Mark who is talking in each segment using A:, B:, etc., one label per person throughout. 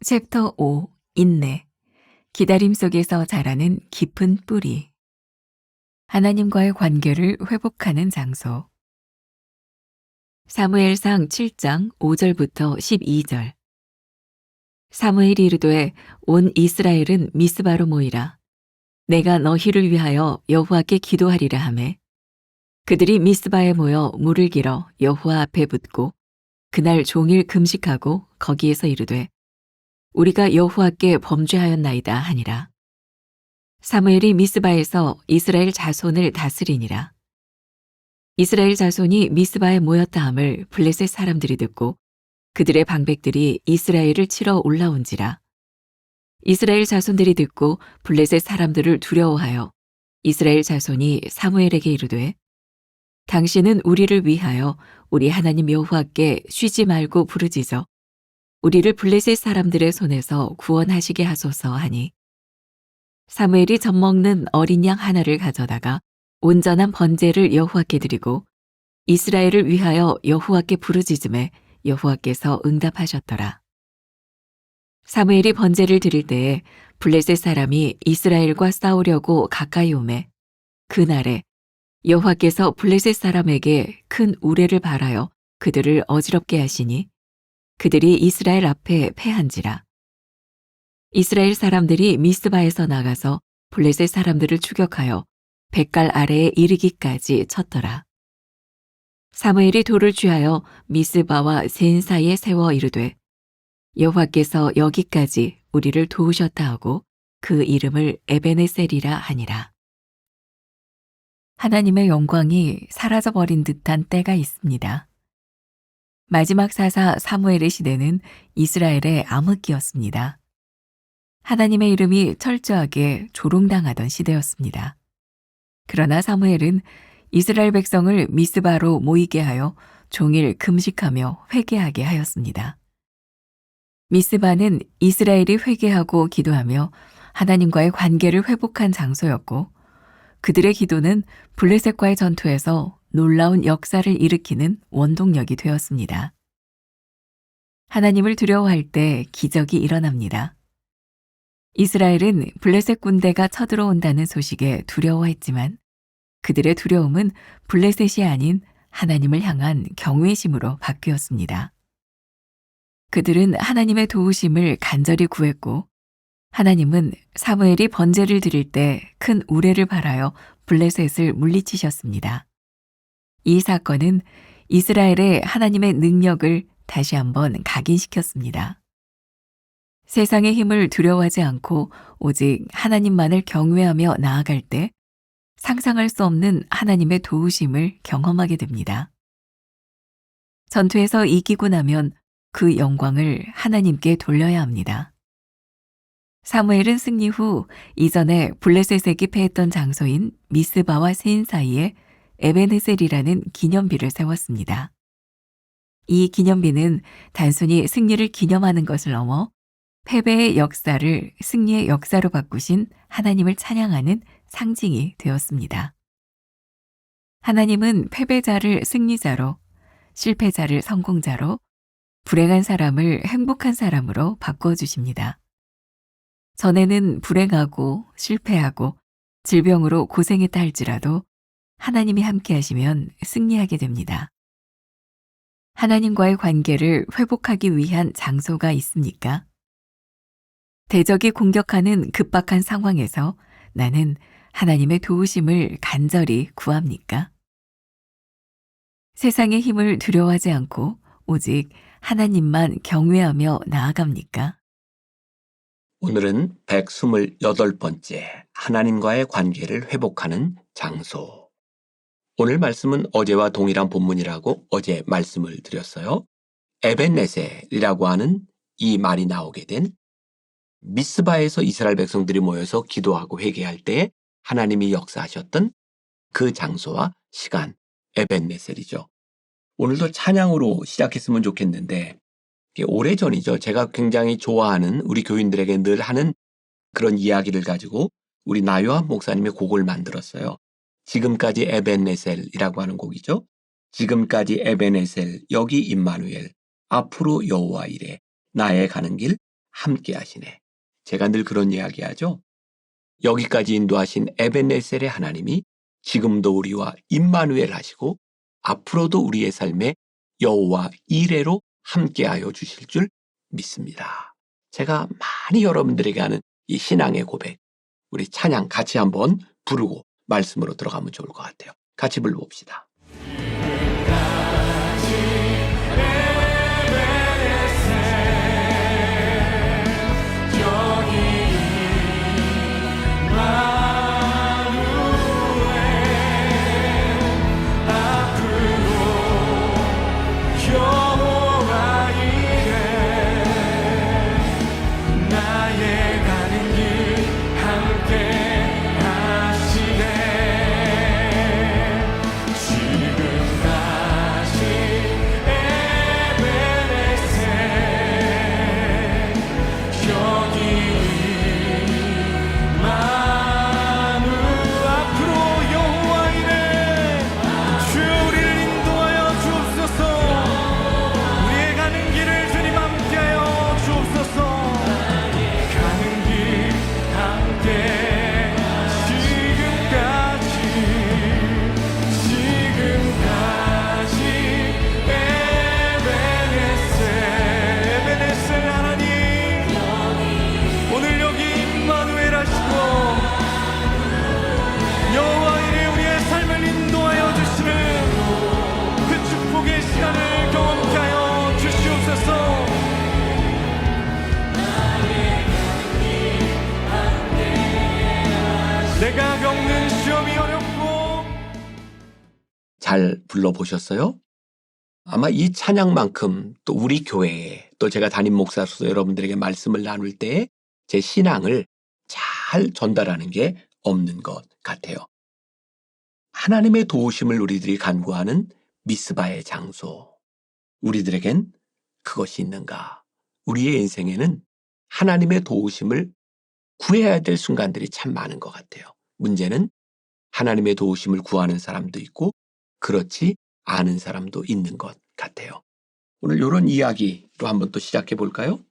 A: 챕터 5. 인내. 기다림 속에서 자라는 깊은 뿌리. 하나님과의 관계를 회복하는 장소. 사무엘상 7장 5절부터 12절. 사무엘이 이르되 온 이스라엘은 미스바로 모이라. 내가 너희를 위하여 여호와께 기도하리라 하매 그들이 미스바에 모여 물을 길어 여호와 앞에 붓고 그날 종일 금식하고 거기에서 이르되 우리가 여호와께 범죄하였나이다 하니라. 사무엘이 미스바에서 이스라엘 자손을 다스리니라. 이스라엘 자손이 미스바에 모였다 함을 블레셋 사람들이 듣고 그들의 방백들이 이스라엘을 치러 올라온지라. 이스라엘 자손들이 듣고 블레셋 사람들을 두려워하여 이스라엘 자손이 사무엘에게 이르되 당신은 우리를 위하여 우리 하나님 여호와께 쉬지 말고 부르짖어 우리를 블레셋 사람들의 손에서 구원하시게 하소서 하니 사무엘이 젖먹는 어린 양 하나를 가져다가 온전한 번제를 여호와께 드리고 이스라엘을 위하여 여호와께 부르짖음에 여호와께서 응답하셨더라. 사무엘이 번제를 드릴 때에 블레셋 사람이 이스라엘과 싸우려고 가까이 오매 그날에 여호와께서 블레셋 사람에게 큰 우레를 발하여 그들을 어지럽게 하시니 그들이 이스라엘 앞에 패한지라. 이스라엘 사람들이 미스바에서 나가서 블레셋 사람들을 추격하여 뱃갈 아래에 이르기까지 쳤더라. 사무엘이 돌을 취하여 미스바와 센 사이에 세워 이르되 여호와께서 여기까지 우리를 도우셨다 하고 그 이름을 에베네셀이라 하니라. 하나님의 영광이 사라져버린 듯한 때가 있습니다. 마지막 사사 사무엘의 시대는 이스라엘의 암흑기였습니다. 하나님의 이름이 철저하게 조롱당하던 시대였습니다. 그러나 사무엘은 이스라엘 백성을 미스바로 모이게 하여 종일 금식하며 회개하게 하였습니다. 미스바는 이스라엘이 회개하고 기도하며 하나님과의 관계를 회복한 장소였고 그들의 기도는 블레셋과의 전투에서 놀라운 역사를 일으키는 원동력이 되었습니다. 하나님을 두려워할 때 기적이 일어납니다. 이스라엘은 블레셋 군대가 쳐들어온다는 소식에 두려워했지만 그들의 두려움은 블레셋이 아닌 하나님을 향한 경외심으로 바뀌었습니다. 그들은 하나님의 도우심을 간절히 구했고 하나님은 사무엘이 번제를 드릴 때 큰 우레를 발하여 블레셋을 물리치셨습니다. 이 사건은 이스라엘의 하나님의 능력을 다시 한번 각인시켰습니다. 세상의 힘을 두려워하지 않고 오직 하나님만을 경외하며 나아갈 때 상상할 수 없는 하나님의 도우심을 경험하게 됩니다. 전투에서 이기고 나면 그 영광을 하나님께 돌려야 합니다. 사무엘은 승리 후 이전에 블레셋에게 패했던 장소인 미스바와 세인 사이에 에베네셀이라는 기념비를 세웠습니다. 이 기념비는 단순히 승리를 기념하는 것을 넘어 패배의 역사를 승리의 역사로 바꾸신 하나님을 찬양하는 상징이 되었습니다. 하나님은 패배자를 승리자로, 실패자를 성공자로, 불행한 사람을 행복한 사람으로 바꿔주십니다. 전에는 불행하고 실패하고 질병으로 고생했다 할지라도 하나님이 함께 하시면 승리하게 됩니다. 하나님과의 관계를 회복하기 위한 장소가 있습니까? 대적이 공격하는 급박한 상황에서 나는 하나님의 도우심을 간절히 구합니까? 세상의 힘을 두려워하지 않고 오직 하나님만 경외하며 나아갑니까?
B: 오늘은 128번째 하나님과의 관계를 회복하는 장소. 오늘 말씀은 어제와 동일한 본문이라고 어제 말씀을 드렸어요. 에벤네셀이라고 하는 이 말이 나오게 된 미스바에서 이스라엘 백성들이 모여서 기도하고 회개할 때 하나님이 역사하셨던 그 장소와 시간, 에벤네셀이죠. 오늘도 찬양으로 시작했으면 좋겠는데 오래전이죠. 제가 굉장히 좋아하는 우리 교인들에게 늘 하는 그런 이야기를 가지고 우리 나요한 목사님의 곡을 만들었어요. 지금까지 에벤네셀이라고 하는 곡이죠. 지금까지 에벤네셀 여기 임마누엘 앞으로 여호와 이레 나의 가는 길 함께 하시네. 제가 늘 그런 이야기 하죠. 여기까지 인도하신 에벤네셀의 하나님이 지금도 우리와 임마누엘 하시고 앞으로도 우리의 삶에 여호와 이레로 함께하여 주실 줄 믿습니다. 제가 많이 여러분들에게 하는 이 신앙의 고백, 우리 찬양 같이 한번 부르고 말씀으로 들어가면 좋을 것 같아요. 같이 불러봅시다.
C: 내가 겪는 시험이 어렵고.
B: 잘 불러보셨어요? 아마 이 찬양만큼 또 우리 교회에 또 제가 담임 목사로서 여러분들에게 말씀을 나눌 때 제 신앙을 잘 전달하는 게 없는 것 같아요. 하나님의 도우심을 우리들이 간구하는 미스바의 장소. 우리들에겐 그것이 있는가? 우리의 인생에는 하나님의 도우심을 구해야 될 순간들이 참 많은 것 같아요. 문제는 하나님의 도우심을 구하는 사람도 있고 그렇지 않은 사람도 있는 것 같아요. 오늘 이런 이야기로 한번 또 시작해 볼까요?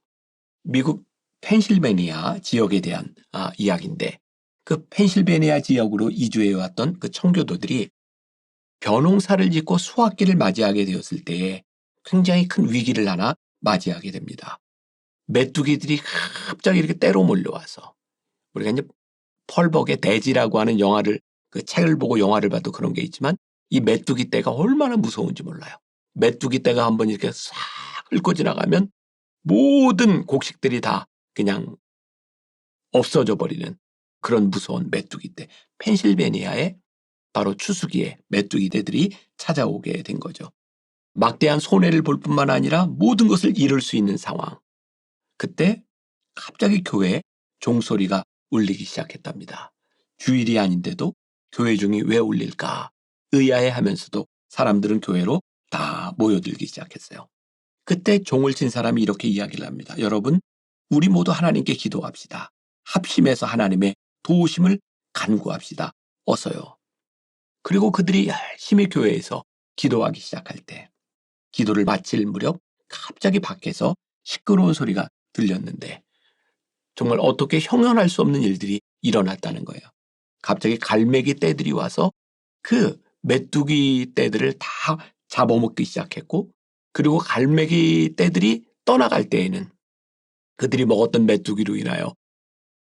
B: 미국 펜실베니아 지역에 대한 이야기인데 그 펜실베니아 지역으로 이주해 왔던 그 청교도들이 벼농사를 짓고 수확기를 맞이하게 되었을 때에 굉장히 큰 위기를 하나 맞이하게 됩니다. 메뚜기들이 갑자기 이렇게 때로 몰려와서 우리가 이제 펄벅의 대지라고 하는 영화를 그 책을 보고 영화를 봐도 그런 게 있지만 이 메뚜기 떼가 얼마나 무서운지 몰라요. 메뚜기 떼가 한번 이렇게 싹 긁고 지나가면 모든 곡식들이 다 그냥 없어져 버리는 그런 무서운 메뚜기 떼. 펜실베니아에 바로 추수기에 메뚜기 떼들이 찾아오게 된 거죠. 막대한 손해를 볼 뿐만 아니라 모든 것을 잃을 수 있는 상황. 그때 갑자기 교회에 종소리가 울리기 시작했답니다. 주일이 아닌데도 교회 중이 왜 울릴까 의아해하면서도 사람들은 교회로 다 모여들기 시작했어요. 그때 종을 친 사람이 이렇게 이야기를 합니다. 여러분, 우리 모두 하나님께 기도합시다. 합심해서 하나님의 도우심을 간구합시다. 어서요. 그리고 그들이 열심히 교회에서 기도하기 시작할 때 기도를 마칠 무렵 갑자기 밖에서 시끄러운 소리가 들렸는데 정말 어떻게 형언할 수 없는 일들이 일어났다는 거예요. 갑자기 갈매기 떼들이 와서 그 메뚜기 떼들을 다 잡아먹기 시작했고 그리고 갈매기 떼들이 떠나갈 때에는 그들이 먹었던 메뚜기로 인하여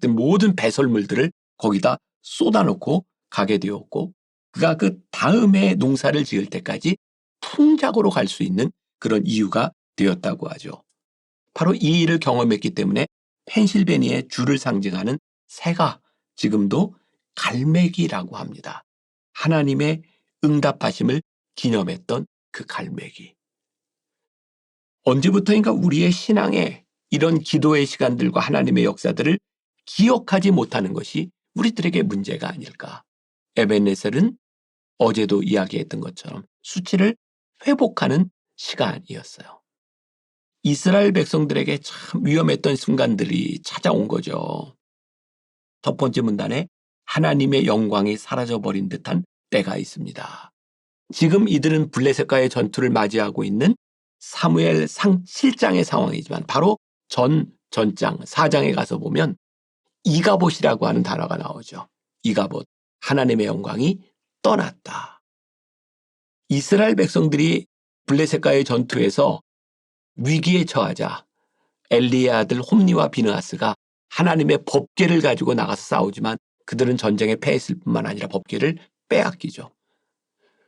B: 모든 배설물들을 거기다 쏟아놓고 가게 되었고 그가 그 다음에 농사를 지을 때까지 풍작으로 갈 수 있는 그런 이유가 되었다고 하죠. 바로 이 일을 경험했기 때문에 펜실베니아의 주를 상징하는 새가 지금도 갈매기라고 합니다. 하나님의 응답하심을 기념했던 그 갈매기. 언제부터인가 우리의 신앙에 이런 기도의 시간들과 하나님의 역사들을 기억하지 못하는 것이 우리들에게 문제가 아닐까. 에벤네셀은 어제도 이야기했던 것처럼 수치를 회복하는 시간이었어요. 이스라엘 백성들에게 참 위험했던 순간들이 찾아온 거죠. 첫 번째 문단에 하나님의 영광이 사라져버린 듯한 때가 있습니다. 지금 이들은 블레셋과의 전투를 맞이하고 있는 사무엘 상 7장의 상황이지만 바로 전 전장 4장에 가서 보면 이가봇이라고 하는 단어가 나오죠. 이가봇, 하나님의 영광이 떠났다. 이스라엘 백성들이 블레셋과의 전투에서 위기에 처하자 엘리의 아들 홈니와 비느하스가 하나님의 법궤를 가지고 나가서 싸우지만 그들은 전쟁에 패했을 뿐만 아니라 법궤를 빼앗기죠.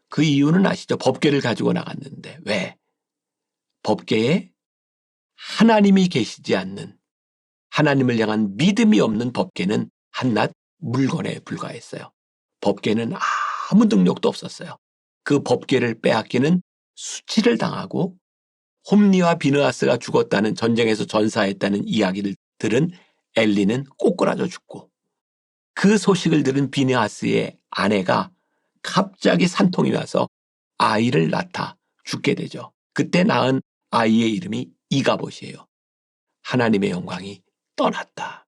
B: 그 이유는 아시죠? 법궤를 가지고 나갔는데 왜? 법궤에 하나님이 계시지 않는, 하나님을 향한 믿음이 없는 법궤는 한낱 물건에 불과했어요. 법궤는 아무 능력도 없었어요. 그 법궤를 빼앗기는 수치를 당하고 홈니와 비느하스가 죽었다는, 전쟁에서 전사했다는 이야기를 들은 엘리는 꼬꾸라져 죽고, 그 소식을 들은 비느하스의 아내가 갑자기 산통이 와서 아이를 낳다 죽게 되죠. 그때 낳은 아이의 이름이 이가봇이에요. 하나님의 영광이 떠났다.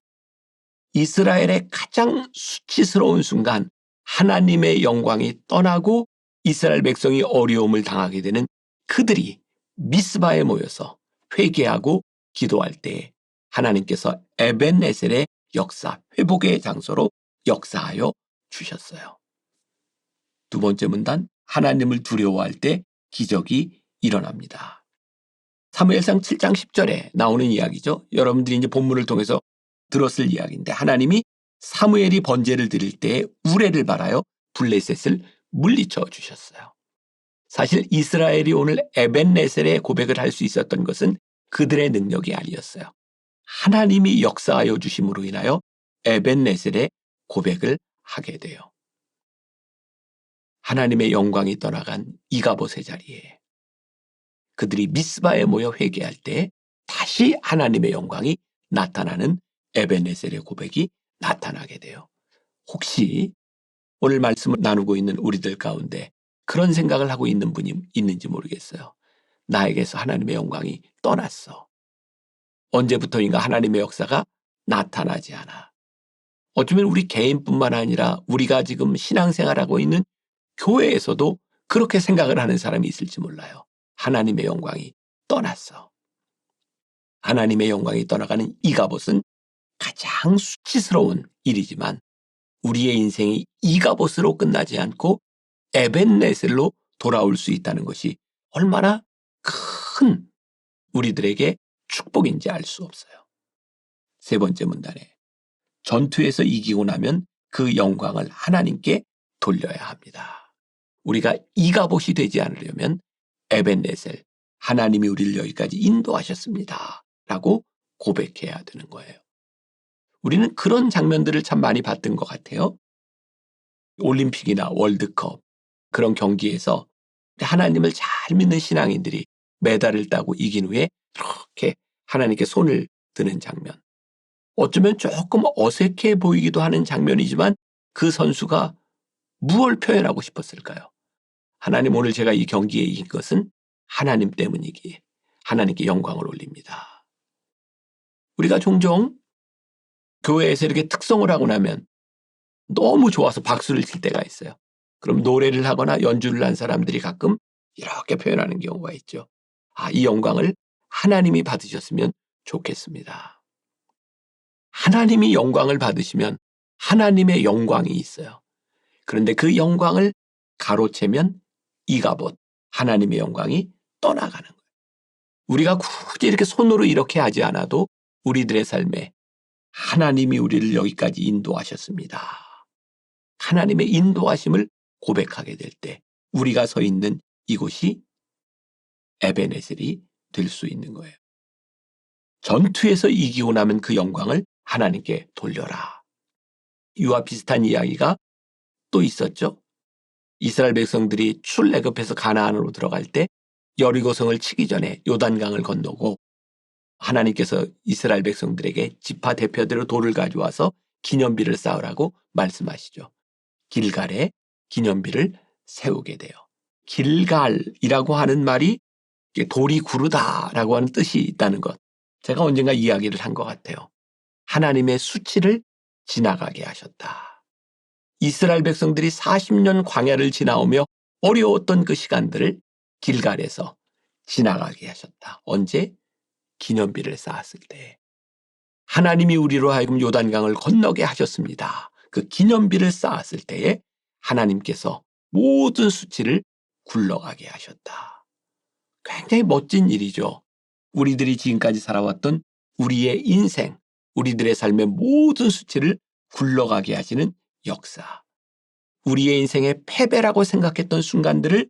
B: 이스라엘의 가장 수치스러운 순간 하나님의 영광이 떠나고 이스라엘 백성이 어려움을 당하게 되는, 그들이 미스바에 모여서 회개하고 기도할 때에 하나님께서 에벤네셀의 역사, 회복의 장소로 역사하여 주셨어요. 두 번째 문단, 하나님을 두려워할 때 기적이 일어납니다. 사무엘상 7장 10절에 나오는 이야기죠. 여러분들이 이제 본문을 통해서 들었을 이야기인데, 하나님이 사무엘이 번제를 드릴 때에 우레를 발하여 블레셋을 물리쳐 주셨어요. 사실 이스라엘이 오늘 에벤네셀의 고백을 할 수 있었던 것은 그들의 능력이 아니었어요. 하나님이 역사하여 주심으로 인하여 에벤네셀의 고백을 하게 돼요. 하나님의 영광이 떠나간 이가봇의 자리에 그들이 미스바에 모여 회개할 때 다시 하나님의 영광이 나타나는 에벤네셀의 고백이 나타나게 돼요. 혹시 오늘 말씀을 나누고 있는 우리들 가운데 그런 생각을 하고 있는 분이 있는지 모르겠어요. 나에게서 하나님의 영광이 떠났어. 언제부터인가 하나님의 역사가 나타나지 않아. 어쩌면 우리 개인뿐만 아니라 우리가 지금 신앙생활하고 있는 교회에서도 그렇게 생각을 하는 사람이 있을지 몰라요. 하나님의 영광이 떠났어. 하나님의 영광이 떠나가는 이가봇은 가장 수치스러운 일이지만 우리의 인생이 이가봇으로 끝나지 않고 에벤네셀로 돌아올 수 있다는 것이 얼마나 큰 우리들에게 축복인지 알 수 없어요. 세 번째 문단에 전투에서 이기고 나면 그 영광을 하나님께 돌려야 합니다. 우리가 이가봇이 되지 않으려면 에벤네셀, 하나님이 우리를 여기까지 인도하셨습니다 라고 고백해야 되는 거예요. 우리는 그런 장면들을 참 많이 봤던 것 같아요. 올림픽이나 월드컵, 그런 경기에서 하나님을 잘 믿는 신앙인들이 메달을 따고 이긴 후에 이렇게 하나님께 손을 드는 장면. 어쩌면 조금 어색해 보이기도 하는 장면이지만 그 선수가 무엇을 표현하고 싶었을까요? 하나님, 오늘 제가 이 경기에 이긴 것은 하나님 때문이기에 하나님께 영광을 올립니다. 우리가 종종 교회에서 이렇게 특성을 하고 나면 너무 좋아서 박수를 칠 때가 있어요. 그럼 노래를 하거나 연주를 한 사람들이 가끔 이렇게 표현하는 경우가 있죠. 이 영광을 하나님이 받으셨으면 좋겠습니다. 하나님이 영광을 받으시면 하나님의 영광이 있어요. 그런데 그 영광을 가로채면 이가봇, 하나님의 영광이 떠나가는 거예요. 우리가 굳이 이렇게 손으로 이렇게 하지 않아도 우리들의 삶에 하나님이 우리를 여기까지 인도하셨습니다. 하나님의 인도하심을 고백하게 될 때 우리가 서 있는 이곳이 에벤네셀이 될 수 있는 거예요. 전투에서 이기고 나면 그 영광을 하나님께 돌려라. 이와 비슷한 이야기가 또 있었죠. 이스라엘 백성들이 출애굽해서 가나안으로 들어갈 때 여리고성을 치기 전에 요단강을 건너고 하나님께서 이스라엘 백성들에게 지파 대표대로 돌을 가져와서 기념비를 쌓으라고 말씀하시죠. 길갈에 기념비를 세우게 돼요. 길갈이라고 하는 말이 돌이 구르다라고 하는 뜻이 있다는 것. 제가 언젠가 이야기를 한 것 같아요. 하나님의 수치를 지나가게 하셨다. 이스라엘 백성들이 40년 광야를 지나오며 어려웠던 그 시간들을 길갈에서 지나가게 하셨다. 언제? 기념비를 쌓았을 때. 하나님이 우리로 하여금 요단강을 건너게 하셨습니다. 그 기념비를 쌓았을 때에 하나님께서 모든 수치를 굴러가게 하셨다. 굉장히 멋진 일이죠. 우리들이 지금까지 살아왔던 우리의 인생, 우리들의 삶의 모든 수치를 굴러가게 하시는 역사. 우리의 인생의 패배라고 생각했던 순간들을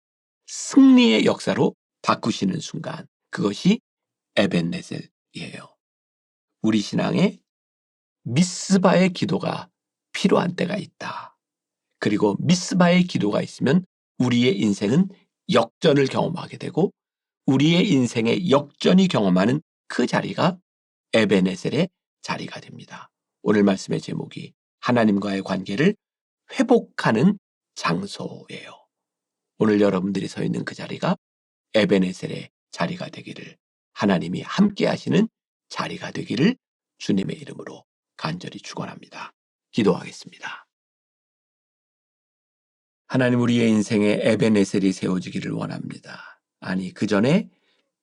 B: 승리의 역사로 바꾸시는 순간. 그것이 에벤네셀이에요. 우리 신앙에 미스바의 기도가 필요한 때가 있다. 그리고 미스바의 기도가 있으면 우리의 인생은 역전을 경험하게 되고 우리의 인생의 역전이 경험하는 그 자리가 에벤네셀의 자리가 됩니다. 오늘 말씀의 제목이 하나님과의 관계를 회복하는 장소예요. 오늘 여러분들이 서 있는 그 자리가 에벤네셀의 자리가 되기를, 하나님이 함께 하시는 자리가 되기를 주님의 이름으로 간절히 축원합니다. 기도하겠습니다. 하나님, 우리의 인생에 에벤네셀이 세워지기를 원합니다. 아니, 그 전에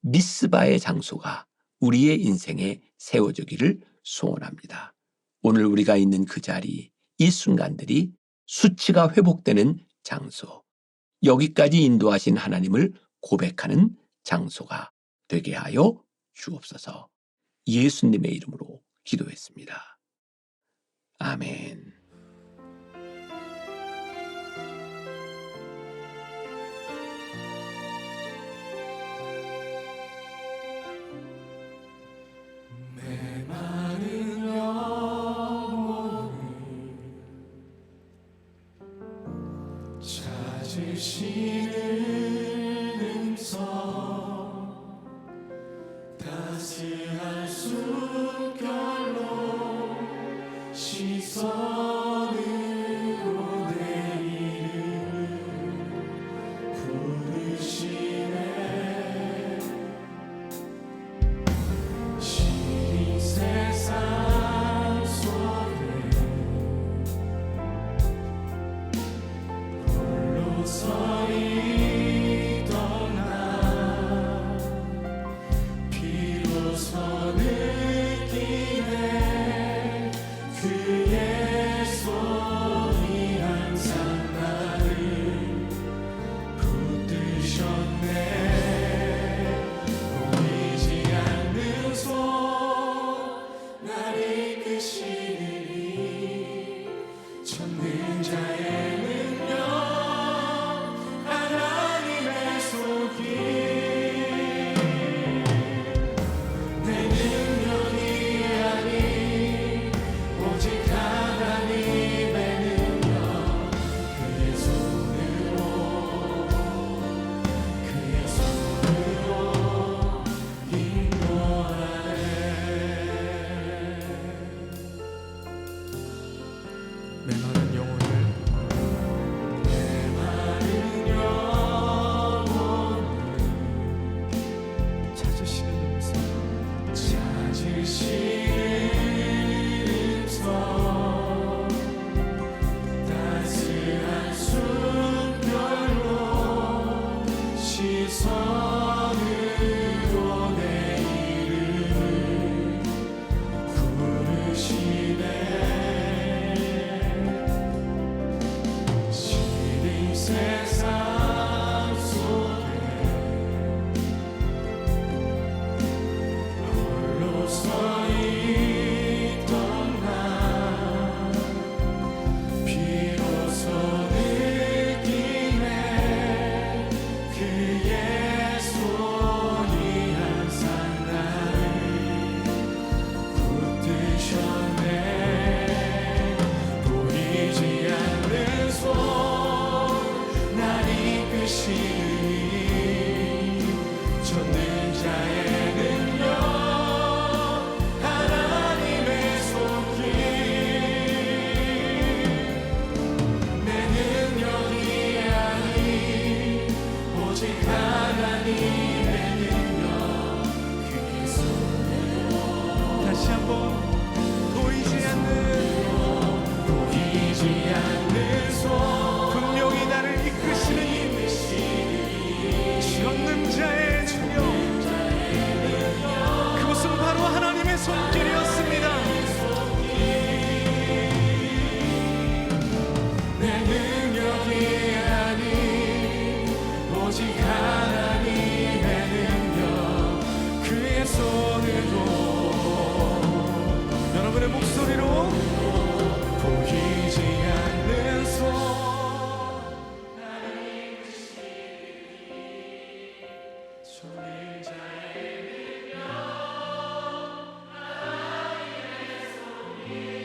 B: 미스바의 장소가 우리의 인생에 세워지기를 소원합니다. 오늘 우리가 있는 그 자리, 이 순간들이 수치가 회복되는 장소, 여기까지 인도하신 하나님을 고백하는 장소가 되게 하여 주옵소서. 예수님의 이름으로 기도했습니다. 아멘.
C: 메마른 영혼을 찾으시는 음성, 따스한 숨결로 시선으로 내 이름을 부르시네. 시린 세상 속에 홀로 서 있던 나 비로소 느끼네. 그의 손이 항상 나를 붙드셨네. 보이지 않는 손 나를 이끄시니 전능자의 능력 하나님의 손길. 내 능력이 아닌 오직 하나님의 능력, 그의 손으로 인도하네. 여러분의 목소리로 보이지 않는 손 졸린 자의 능력 나의 손이